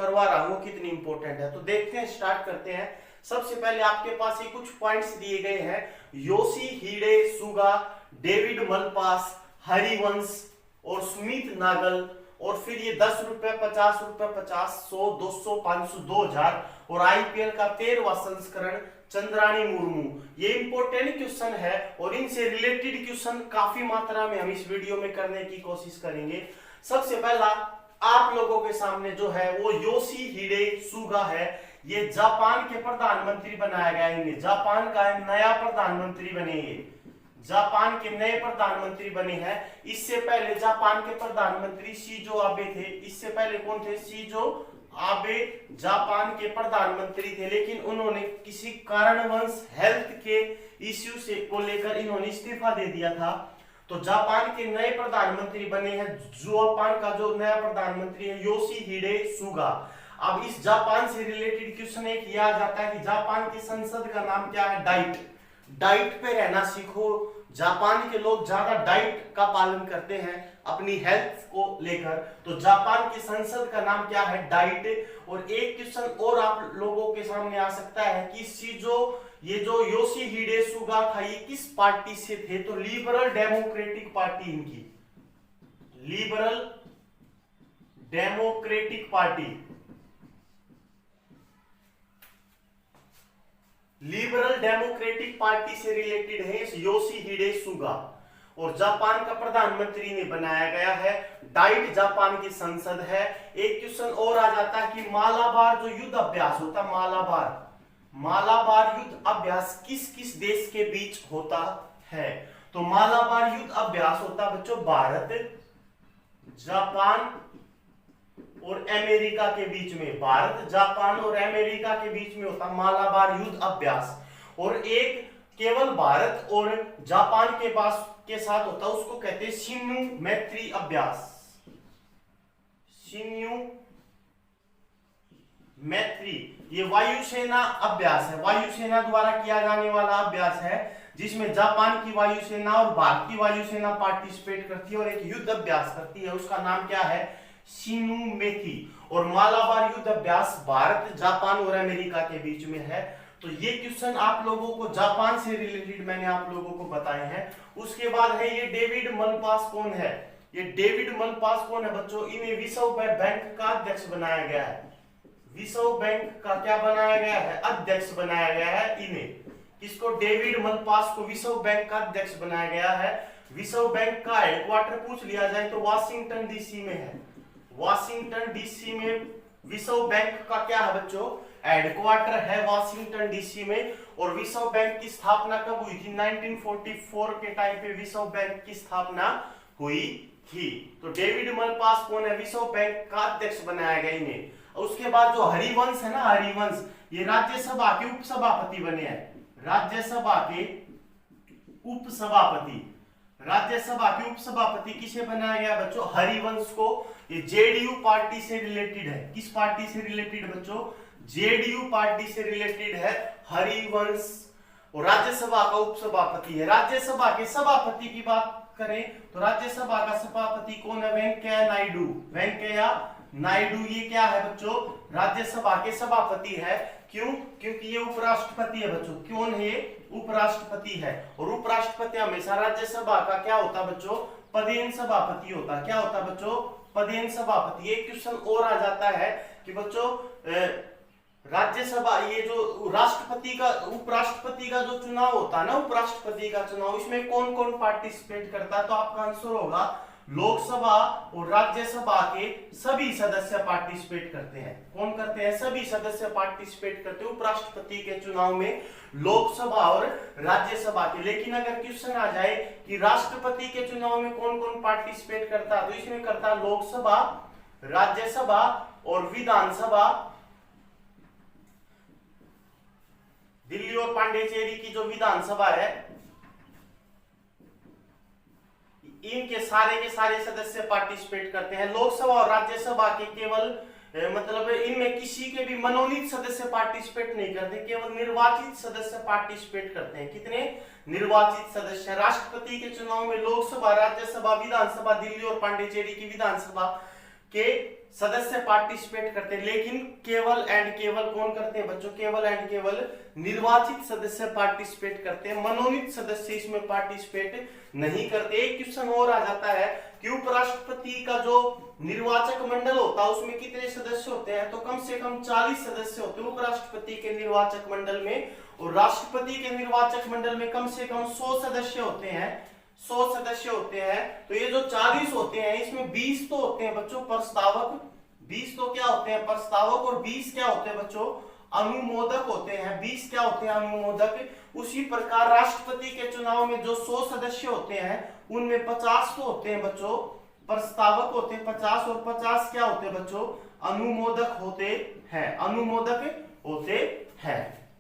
करवा रहा हूँ कितनी इंपॉर्टेंट है। तो देखते हैं, स्टार्ट करते हैं। सबसे पहले आपके पास ये कुछ पॉइंट्स दिए गए हैं। योशिहिडे सुगा, डेविड मलपास, हरिवंश और सुमित नागल, और फिर ये 10 रुपए, 50 रुपए, 50, 100, 200, 500, 2000, और आईपीएल का 13वां संस्करण चंद्राणी मुर्मू। ये इंपॉर्टेंट क्वेश्चन है और इनसे रिलेटेड क्वेश्चन काफी मात्रा में हम इस वीडियो में करने की कोशिश करेंगे। सबसे पहला आप लोगों के सामने जो है वो योशिहिडे सुगा है। ये जापान के प्रधानमंत्री बनाया गया है। जापान का नया प्रधानमंत्री बने, ये जापान के नए प्रधानमंत्री बने हैं। इससे पहले जापान के प्रधानमंत्री शिंजो आबे थे। इससे पहले कौन थे? शिंजो आबे जापान के प्रधानमंत्री थे, लेकिन उन्होंने किसी कारणवश हेल्थ के इश्यू से को लेकर इन्होंने इस्तीफा दे दिया था। तो जापान के नए प्रधानमंत्री बने हैं, जापान का जो नया प्रधानमंत्री है योशिहिडे सुगा। अब इस जापान से रिलेटेड क्वेश्चन एक याद जाता है कि जापान की संसद का नाम क्या है? डाइट। डाइट पे रहना सीखो। जापान के लोग ज्यादा डाइट का पालन करते हैं अपनी हेल्थ को लेकर। तो जापान की संसद का नाम क्या है? डाइट। और एक क्वेश्चन और आप लोगों के सामने आ सकता है कि ये जो योशिहिडे सुगा था ये किस पार्टी से थे? तो लिबरल डेमोक्रेटिक पार्टी इनकी, liberal democratic party, liberal democratic party से रिलेटेड है योशिहिडे सुगा। और जापान का प्रधानमंत्री ने बनाया गया है। डाइट जापान की संसद है। एक क्वेश्चन और आ जाता है कि मालाबार जो युद्ध अभ्यास होता, मालाबार युद्ध अभ्यास किस किस देश के बीच होता है? तो मालाबार युद्ध अभ्यास होता बच्चों भारत, जापान और अमेरिका के बीच में। भारत, जापान और अमेरिका के बीच में होता मालाबार युद्ध अभ्यास। और एक केवल भारत और जापान के पास के साथ होता, उसको कहते हैं शिन्यू मैत्री अभ्यास। शिन्यू मैत्री ये वायुसेना अभ्यास है, वायुसेना द्वारा किया जाने वाला अभ्यास है, जिसमें जापान की वायुसेना और भारत की वायुसेना पार्टिसिपेट करती है और एक युद्ध अभ्यास करती है। उसका नाम क्या है? शिन्यू मैत्री। और मालाबार युद्ध अभ्यास भारत, जापान और अमेरिका के बीच में है। तो ये क्वेश्चन आप लोगों को जापान से रिलेटेड मैंने आप लोगों को बताए हैं। उसके बाद है ये डेविड मलपास कौन है? ये डेविड मलपास कौन है बच्चों? इन्हें विश्व बैंक का अध्यक्ष बनाया गया है। विश्व बैंक का क्या बनाया गया है? अध्यक्ष बनाया गया है इन्हें। किसको? डेविड मलपास को विश्व बैंक का अध्यक्ष बनाया गया है। विश्व बैंक का हेडक्वार्टर पूछ लिया जाए तो वाशिंगटन डीसी में है। वाशिंगटन डीसी में विश्व बैंक का क्या है बच्चों? हेडक्वार्टर है वाशिंगटन डीसी में। और विश्व बैंक की स्थापना कब हुई थी? 1944 के टाइम पे विश्व बैंक की स्थापना हुई थी। तो डेविड मलपास कौन है? विश्व बैंक का अध्यक्ष बनाया गया इन्हें। उसके बाद जो हरिवंश है ना, हरिवंश ये राज्यसभा के उपसभापति बने हैं। राज्यसभा के उपसभापति, राज्यसभा के उपसभापति किसे बनाया गया बच्चों? हरिवंश को। ये जेडीयू पार्टी से रिलेटेड है। किस पार्टी से रिलेटेड बच्चों? जेडीयू पार्टी से रिलेटेड है हरिवंश। और राज्यसभा का उपसभापति है। राज्यसभा के सभापति की बात करें तो राज्यसभा का सभापति कौन है? वेंकैया नायडू। वेंकैया नायडू ये क्या है बच्चों? राज्यसभा के सभापति है। क्यों? क्योंकि ये उपराष्ट्रपति है बच्चों। क्यों है ये? उपराष्ट्रपति है। और उपराष्ट्रपति हमेशा राज्यसभा का क्या होता बच्चों? पदेन सभापति होता। क्या होता बच्चों? पदेन सभापति। एक क्वेश्चन और आ जाता है कि बच्चों राज्यसभा ये जो राष्ट्रपति का, उपराष्ट्रपति का जो चुनाव होता है ना, उपराष्ट्रपति का चुनाव, इसमें कौन कौन पार्टिसिपेट करता है? तो आपका आंसर होगा लोकसभा और राज्यसभा के सभी सदस्य पार्टिसिपेट करते हैं। कौन करते हैं? सभी सदस्य पार्टिसिपेट करते हैं उपराष्ट्रपति के चुनाव में, लोकसभा और राज्यसभा के। लेकिन अगर क्वेश्चन आ जाए कि राष्ट्रपति के चुनाव में कौन कौन पार्टिसिपेट करता है, तो इसमें करता है लोकसभा, राज्यसभा और विधानसभा। दिल्ली और पांडिचेरी की जो विधानसभा है, इनके सारे के सारे सदस्य पार्टिसिपेट करते हैं। लोकसभा और राज्यसभा के केवल मतलब इनमें किसी के भी मनोनीत सदस्य पार्टिसिपेट नहीं करते, केवल निर्वाचित सदस्य पार्टिसिपेट करते हैं। कितने? निर्वाचित सदस्य। राष्ट्रपति के चुनाव में लोकसभा, राज्यसभा, विधानसभा, दिल्ली और पांडिचेरी की विधानसभा के सदस्य पार्टिसिपेट करते हैं, लेकिन केवल एंड केवल कौन करते हैं बच्चों, केवल एंड केवल निर्वाचित सदस्य पार्टिसिपेट करते हैं, मनोनीत सदस्य इसमें पार्टिसिपेट नहीं करते। एक क्वेश्चन और आ जाता है कि उपराष्ट्रपति का जो निर्वाचक मंडल होता है उसमें कितने सदस्य होते हैं, तो कम से कम 40 सदस्य होते हैं उपराष्ट्रपति के निर्वाचक मंडल में, और राष्ट्रपति के निर्वाचक मंडल में कम से कम 100 सदस्य होते हैं, 100 सदस्य होते हैं। तो ये जो 40 होते हैं इसमें 20 तो होते हैं बच्चों प्रस्तावक, 20 तो क्या होते हैं प्रस्तावक, और 20 क्या होते हैं बच्चों अनुमोदक होते हैं, 20 क्या होते हैं अनुमोदक। उसी प्रकार राष्ट्रपति के चुनाव में जो 100 सदस्य होते हैं उनमें 50 तो होते हैं बच्चों प्रस्तावक होते हैं 50, और 50 क्या होते हैं बच्चों अनुमोदक होते हैं, अनुमोदक होते हैं।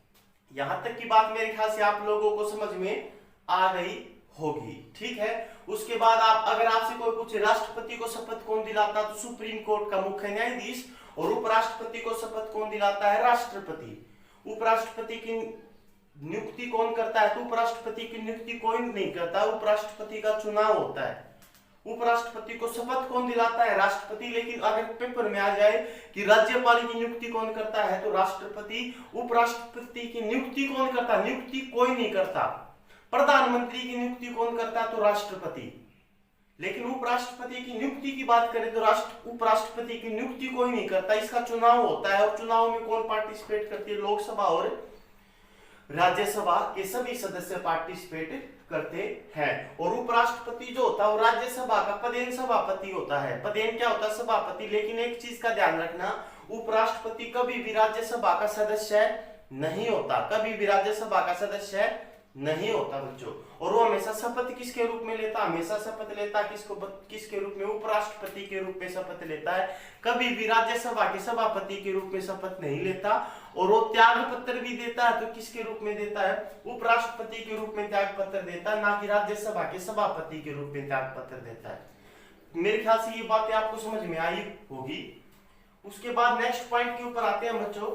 यहां तक की बात मेरे ख्याल से आप लोगों को समझ में आ गई होगी, ठीक है। उसके बाद आप अगर आपसे कोई पूछे राष्ट्रपति को शपथ कौन दिलाता, तो सुप्रीम कोर्ट का मुख्य न्यायाधीश, और उपराष्ट्रपति को शपथ कौन दिलाता है राष्ट्रपति। उपराष्ट्रपति की नियुक्ति कौन करता है, तो उपराष्ट्रपति की नियुक्ति कोई नहीं करता, उपराष्ट्रपति का चुनाव होता है। उपराष्ट्रपति को शपथ कौन दिलाता है राष्ट्रपति, लेकिन अगर पेपर में आ जाए कि राज्यपाल की नियुक्ति कौन करता है तो राष्ट्रपति। उपराष्ट्रपति की नियुक्ति कौन करता है, नियुक्ति कोई नहीं करता। प्रधानमंत्री की नियुक्ति कौन करता है तो राष्ट्रपति, लेकिन उपराष्ट्रपति की नियुक्ति की बात करें तो उपराष्ट्रपति की नियुक्ति कोई नहीं करता, इसका चुनाव होता है। और चुनाव में कौन पार्टिसिपेट करती है, लोकसभा और राज्यसभा के सभी सदस्य पार्टिसिपेट करते हैं। और उपराष्ट्रपति जो होता है वो राज्यसभा का पदेन सभापति होता है, पदेन क्या होता है सभापति। लेकिन एक चीज का ध्यान रखना, उपराष्ट्रपति कभी भी राज्यसभा का सदस्य नहीं होता, कभी भी राज्यसभा का सदस्य नहीं होता बच्चों। और वो हमेशा शपथ किसके रूप में लेता, हमेशा शपथ लेता किसके रूप में, उपराष्ट्रपति के रूप में शपथ लेता है, कभी भी राज्यसभा के सभापति के रूप में शपथ नहीं लेता। और वो त्याग पत्र भी देता है तो किसके रूप में देता है, उपराष्ट्रपति के रूप में त्याग पत्र देता है, ना कि राज्यसभा के सभापति के रूप में त्याग पत्र देता है। मेरे ख्याल से ये बातें आपको समझ में आई होगी। उसके बाद नेक्स्ट पॉइंट के ऊपर आते हैं बच्चों।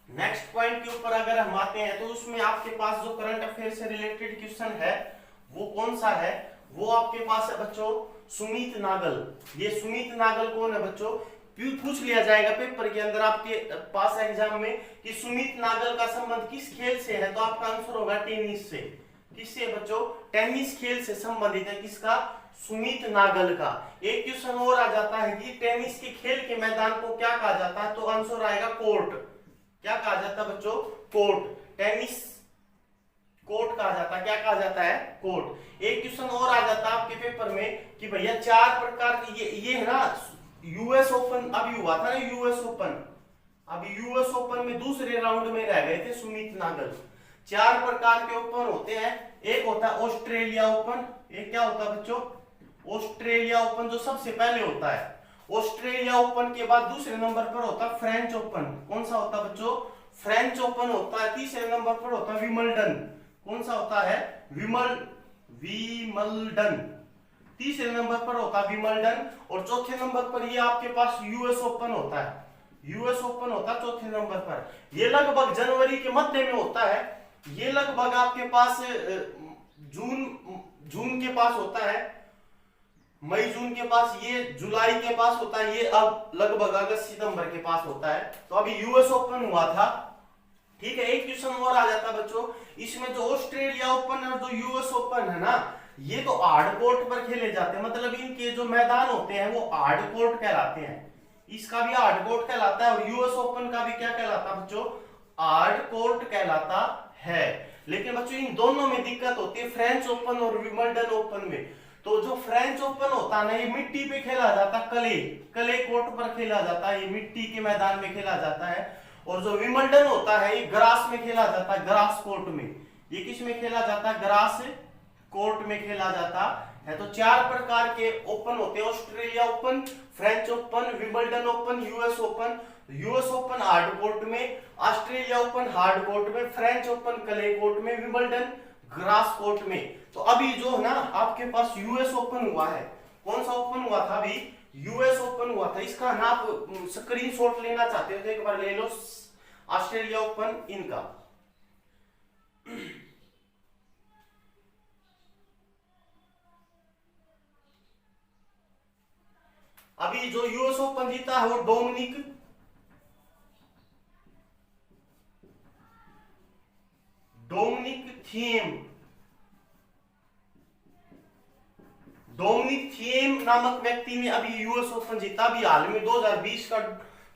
नेक्स्ट पॉइंट के ऊपर अगर हम आते हैं तो उसमें आपके पास जो करंट अफेयर से रिलेटेड क्वेश्चन है वो कौन सा है, वो आपके पास है बच्चों सुमित नागल। ये सुमित नागल कौन है बच्चों, पूछ लिया जाएगा पेपर के अंदर आपके पास एग्जाम में कि सुमित नागल का संबंध किस खेल से है, तो आपका आंसर होगा टेनिस से। किससे बच्चों, टेनिस खेल से संबंधित है, किसका, सुमित नागल का। एक क्वेश्चन और आ जाता है कि टेनिस के खेल के मैदान को क्या कहा जाता है, तो आंसर आएगा कोर्ट। क्या कहा जाता है बच्चों, कोर्ट। टेनिस कोर्ट कहा जाता है, क्या कहा जाता है, कोर्ट। एक क्वेश्चन और आ जाता है आपके पेपर में कि भैया 4 प्रकार की ये है ना यूएस ओपन अभी हुआ था ना, यूएस ओपन, अभी यूएस ओपन में दूसरे राउंड में रह गए थे सुमित नागल। 4 प्रकार के ओपन होते हैं, एक होता है ऑस्ट्रेलिया ओपन, एक क्या होता है बच्चों, ऑस्ट्रेलिया ओपन जो सबसे पहले होता है। ऑस्ट्रेलिया ओपन के बाद दूसरे नंबर पर होता है फ्रेंच ओपन, कौन सा होता है बच्चों, फ्रेंच ओपन होता है। तीसरे नंबर पर होता है विंबलडन, कौन सा होता है, विंबलडन। तीसरे नंबर पर होता है विंबलडन, और चौथे नंबर पर ये आपके पास यूएस ओपन होता है, यूएस ओपन होता है चौथे नंबर पर। ये लगभग जनवरी के मध्य में होता है, ये लगभग आपके पास जून के पास होता है, मई जून के पास, ये जुलाई के पास होता है, ये अब लगभग अगस्त सितंबर के पास होता है। तो अभी यूएस ओपन हुआ था, ठीक है। एक क्वेश्चन और आ जाता बच्चों, इसमें जो ऑस्ट्रेलिया ओपन और जो यूएस ओपन है ना, ये तो हार्ड कोर्ट पर खेले जाते हैं, मतलब इनके जो मैदान होते हैं वो हार्ड कोर्ट कहलाते हैं। इसका भी हार्ड कोर्ट कहलाता है और यूएस ओपन का भी क्या कहलाता है बच्चों, हार्ड कोर्ट कहलाता है। लेकिन बच्चों इन दोनों में दिक्कत होती है, फ्रेंच ओपन और विंबलडन ओपन में। तो जो फ्रेंच ओपन होता है ना, ये मिट्टी पे खेला जाता है, कले कोर्ट पर खेला जाता है, ये मिट्टी के मैदान में खेला जाता है। और जो विंबलडन होता है ये ग्रास में खेला जाता है, ग्रास कोर्ट में। ये किस में खेला जाता है, ग्रास कोर्ट में खेला जाता है। तो 4 प्रकार के ओपन होते हैं, Australia open, French open, Wimbledon open, US open. US open hard court में, ऑस्ट्रेलिया ओपन हार्ड कोर्ट में, फ्रेंच ओपन क्ले कोर्ट में, विंबलडन ग्रास कोर्ट में। तो अभी जो है ना आपके पास यूएस ओपन हुआ है, कौन सा ओपन हुआ था, अभी यूएस ओपन हुआ था। इसका ना आप स्क्रीनशॉट लेना चाहते हो तो एक बार ले लो, ऑस्ट्रेलिया ओपन इनका। अभी जो यूएस ओपन जीता है वो डोमिनिक थीम नामक व्यक्ति ने अभी यूएस ओपन जीता। अभी हाल में 2020 का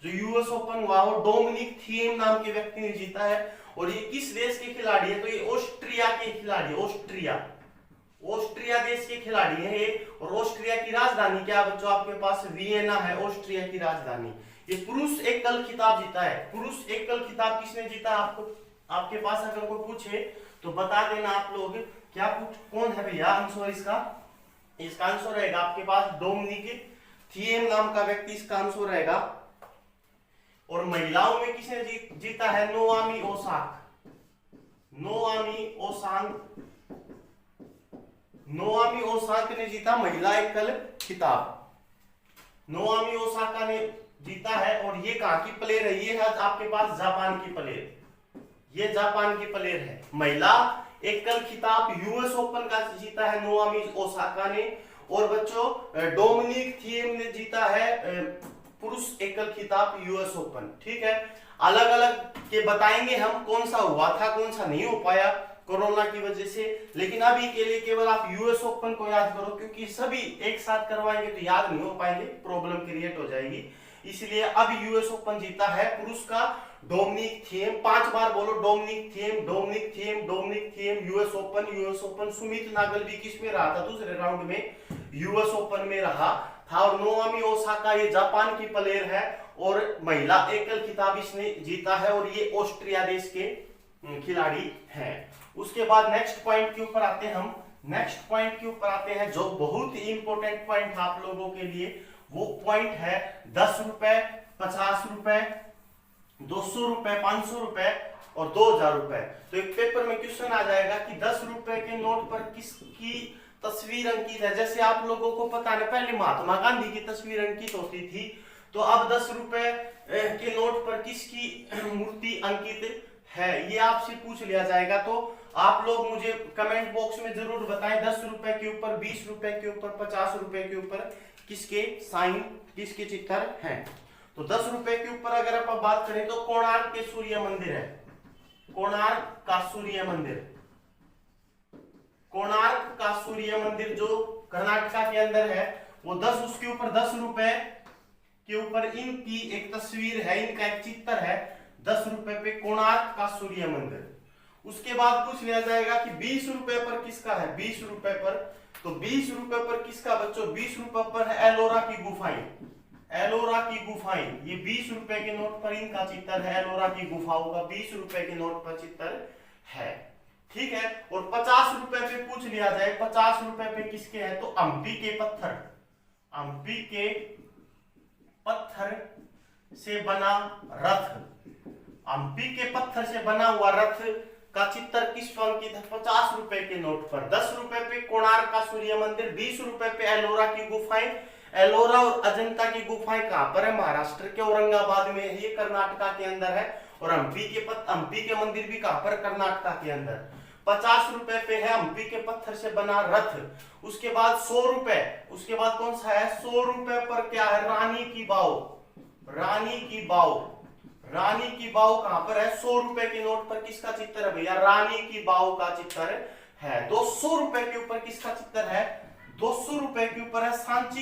जो यूएस ओपन हुआ वो डोमिनिक थीम नाम के व्यक्ति ने जीता है। और ये किस देश के खिलाड़ी है? तो ये ऑस्ट्रिया के खिलाड़ी, ऑस्ट्रिया देश के खिलाड़ी हैं ये। और ऑस्ट्रिया की राजधानी क्या बच्चों आपके पास? वियना है ऑस्ट्रिया की राजधानी। ये पुरुष एकल खिताब जीता है। पुरुष एकल खिताब किसने जीता? आपको आपके पास अगर कोई पूछे तो बता देना आप लोग। क्या कौन है भैया आंसर इसका आंसर रहेगा आपके पास डोमिनिक थीम नाम का व्यक्ति इसका आंसर रहेगा। और महिलाओं में किसने जीता है? नोआमी ओसाका ने जीता महिला एकल खिताब। नोआमी ओसाका ने जीता है। और ये कहां की प्लेयर है? ये है आपके पास जापान की प्लेयर। ये जापान की प्लेयर है। महिला एकल खिताब यूएस ओपन का जीता है नोआमी ओसाका ने। और बच्चों डोमिनिक थीम ने जीता है पुरुष एकल खिताब यूएस ओपन। ठीक है, अलग अलग के बताएंगे हम कौन सा हुआ था कौन सा नहीं हो पाया कोरोना की वजह से। लेकिन अभी के लिए केवल आप यूएस ओपन को याद करो, क्योंकि सभी एक साथ करवाएंगे तो याद नहीं हो पाएंगे, प्रॉब्लम क्रिएट हो जाएगी। इसलिए अब यूएस ओपन जीता है पुरुष का डोमिनिक थीम। 5 बार बोलो Dominic Thiem US Open. Sumit Nagal भी किस में रहा था? दूसरे राउंड में यूएस ओपन में रहा था। और नोआमी ओसाका ये जापान की प्लेयर है और महिला एकल खिताब इसने जीता है। और ये ऑस्ट्रिया देश के खिलाड़ी हैं। उसके बाद नेक्स्ट पॉइंट के ऊपर आते हैं जो बहुत ही इंपॉर्टेंट पॉइंट है आप लोगों के लिए। वो पॉइंट है 10 रुपए, 50 रुपए, 200 रुपए, 500 रुपए और 2000 रुपए। तो एक पेपर में क्वेश्चन आ जाएगा कि 10 रुपए के नोट पर किसकी तस्वीर अंकित है। जैसे आप लोगों को पता है पहले महात्मा गांधी की तस्वीर अंकित होती थी, तो अब 10 रुपए के नोट पर किसकी मूर्ति अंकित है ये आपसे पूछ लिया जाएगा। तो आप लोग मुझे कमेंट बॉक्स में जरूर बताएं 10 रुपए के ऊपर, 20 रुपए के ऊपर, 50 रुपए के ऊपर किसके साइन, किसके चित्र हैं। तो 10 रुपए के ऊपर अगर आप बात करें तो कोणार्क के सूर्य मंदिर है। कोणार्क का सूर्य मंदिर जो कर्नाटका के अंदर है वो 10 उसके ऊपर 10 रुपए के ऊपर इनकी एक तस्वीर है, इनका एक चित्र है 10 रुपए पे कोणार्क का सूर्य मंदिर। उसके बाद पूछ लिया जाएगा कि 20 रुपए पर किसका है। 20 रुपए पर, तो 20 रुपए पर किसका बच्चों? 20 रुपए पर है एलोरा की गुफाएं। ये 20 रुपए के नोट पर इनका चित्र है, एलोरा की गुफाओं का 20 रुपए के नोट पर चित्र है। ठीक है, और 50 रुपए पे पूछ लिया जाए 50 रुपए पे किसके है? तो हम्पी के पत्थर से बना हुआ रथ का चित्र किस पर अंकित है? 50 रुपए के नोट पर। 10 रुपए पे कोणार्क का सूर्य मंदिर, 20 रुपए पे एलोरा की गुफाएं। एलोरा और अजंता की गुफाएं कहां पर है? महाराष्ट्र के औरंगाबाद में है, ये कर्नाटका के अंदर है। और हम्पी के मंदिर भी कहां पर? कर्नाटका के अंदर। 50 रुपए पे है हम्पी के पत्थर से बना रथ। उसके बाद 100 रुपए, उसके बाद कौन सा है? 100 रुपए पर क्या है? रानी की बाव कहां पर है? 100 रुपए के नोट पर किसका चित्र है भैया? रानी की बाव का चित्र है। 200 रुपए के ऊपर किसका चित्र है? 200 रुपए के ऊपर है सांची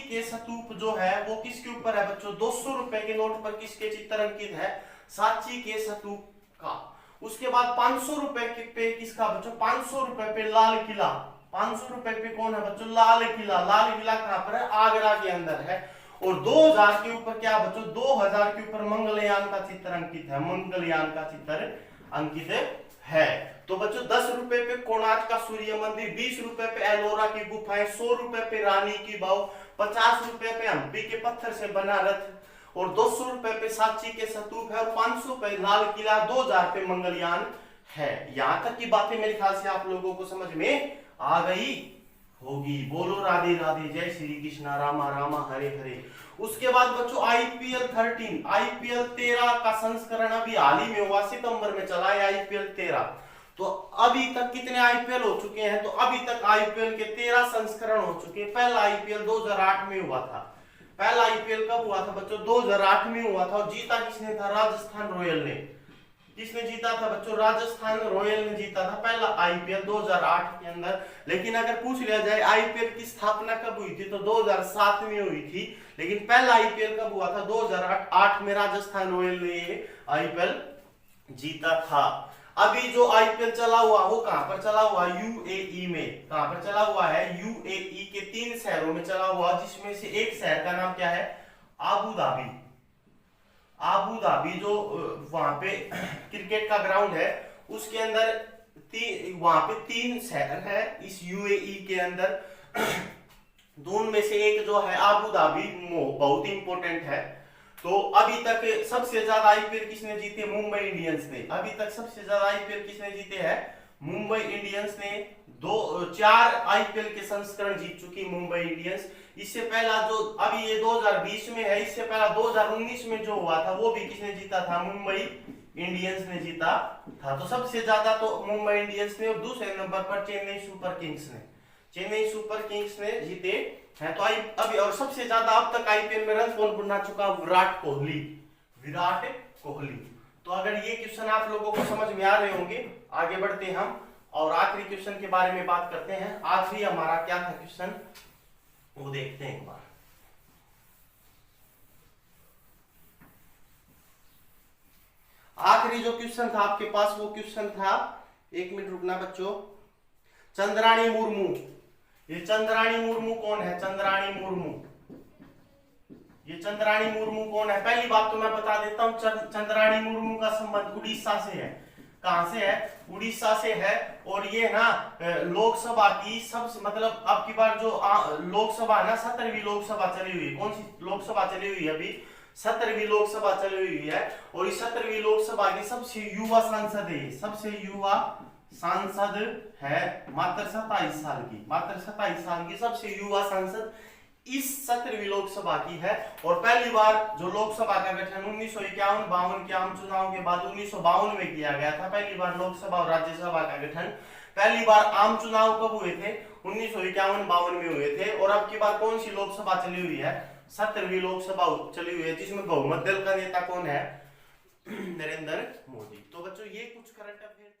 के स्तूप जो है वो किसके ऊपर है बच्चों? 200 रुपए के नोट पर किसके चित्र अंकित है? सांची के स्तूप का। उसके बाद 500 रुपए पे किसका बच्चों? 500 रुपए पे लाल किला। 500 रुपए पे कौन है बच्चों? लाल किला कहां पर है? आगरा के अंदर है। और 2000 के ऊपर क्या बच्चों? 2000 के ऊपर मंगलयान का चित्र अंकित है। तो बच्चों 10 रुपए पे कोणार्क का सूर्य मंदिर, 20 रुपए पे एलोरा की गुफाएं, 100 रुपए पे रानी की बाव, 50 रुपए पे हम्पी के पत्थर से बना रथ और 200 रुपए पे सांची के स्तूप है और 500 पे लाल किला, 2000 पे मंगलयान है। यहां तक की बातें मेरे ख्याल से आप लोगों को समझ में आ गई होगी। बोलो राधे राधे, जय श्री कृष्णा, रामा रामा हरे हरे। उसके बाद बच्चों आईपीएल 13 का संस्करण अभी हाल ही में हुआ, सितंबर में चला है आईपीएल 13। तो अभी तक कितने आईपीएल हो चुके हैं? तो अभी तक आईपीएल के 13 संस्करण हो चुके हैं। पहला आईपीएल 2008 में हुआ था। पहला आईपीएल कब हुआ था बच्चों? 2008 में हुआ था। और जीता किसने था? राजस्थान रॉयल ने। किसने जीता था बच्चों? राजस्थान रॉयल ने जीता था पहला आईपीएल 2008 के अंदर। लेकिन अगर पूछ लिया जाए आईपीएल की स्थापना कब हुई थी, तो 2007 में हुई थी। लेकिन पहला आईपीएल कब हुआ था? 2008 में राजस्थान रॉयल ने ये आईपीएल जीता था। अभी जो आईपीएल चला हुआ वो कहां पर चला हुआ? यूएई में। कहां पर चला हुआ है? यूएई के 3 शहरों में चला हुआ, जिसमें से एक शहर का नाम क्या है? Abu Dhabi. आबू धाबी जो वहां पे क्रिकेट का ग्राउंड है, उसके अंदर वहां पे 3 शहर है इस यूएई के अंदर। दोनों में से एक जो है आबू धाबी बहुत इंपॉर्टेंट है। तो अभी तक सबसे ज्यादा आईपीएल किसने जीते? मुंबई इंडियंस ने। अभी तक सबसे ज्यादा आईपीएल किसने जीते हैं? मुंबई इंडियंस ने। 4 आईपीएल के संस्करण जीत चुकी मुंबई इंडियंस। इससे पहला जो अभी ये 2020 में है, इससे पहला 2019 में जो हुआ था वो भी किसने जीता था? मुंबई इंडियंस ने जीता था। तो सबसे ज्यादा तो मुंबई इंडियंस ने, और दूसरे नंबर पर चेन्नई सुपर किंग्स ने। चेन्नई सुपर किंग्स ने जीते हैं। तो अभी और सबसे ज्यादा अब तक आईपीएल में रन कौन बना चुका? विराट कोहली। विराट कोहली। तो अगर ये क्वेश्चन आप लोगों को समझ में आ रहे होंगे, आगे बढ़ते हैं हम और आखिरी क्वेश्चन के बारे में बात करते हैं। आखिरी हमारा क्या था क्वेश्चन, वो देखते हैं एक बार। आखिरी जो क्वेश्चन था आपके पास वो क्वेश्चन था, 1 मिनट रुकना बच्चों, चंद्राणी मुर्मू। ये चंद्राणी मुर्मू कौन है? चंद्राणी मुर्मू। ये चंद्राणी मुर्मू कौन है? पहली बात तो मैं बता देता हूं, चंद्राणी मुर्मू का संबंध उड़ीसा से है। कहां से है? उड़ीसा से है। और ये ना लोकसभा की सबसे मतलब अब की बार जो लोकसभा ना 17वीं लोकसभा चली हुई है। कौन सी लोकसभा चली हुई है? अभी 17वीं लोकसभा चली हुई है। और इस 17वीं लोकसभा की सबसे युवा सांसद है, सबसे युवा सांसद है, मात्र 27 साल की, मात्र 27 साल की सबसे युवा सांसद इस 17वीं लोकसभा की है। और पहली बार जो लोकसभा का गठन 1951-52 के आम चुनाव के बाद 1952 में किया गया था। पहली बार लोकसभा और राज्यसभा का गठन, पहली बार आम चुनाव कब हुए थे? 1951-52 में हुए थे। और अब की बार कौन सी लोकसभा चली हुई है? 17वीं लोकसभा चली हुई है, जिसमें बहुमत दल का नेता कौन है? नरेंद्र मोदी। तो बच्चों ये कुछ करंट अफेयर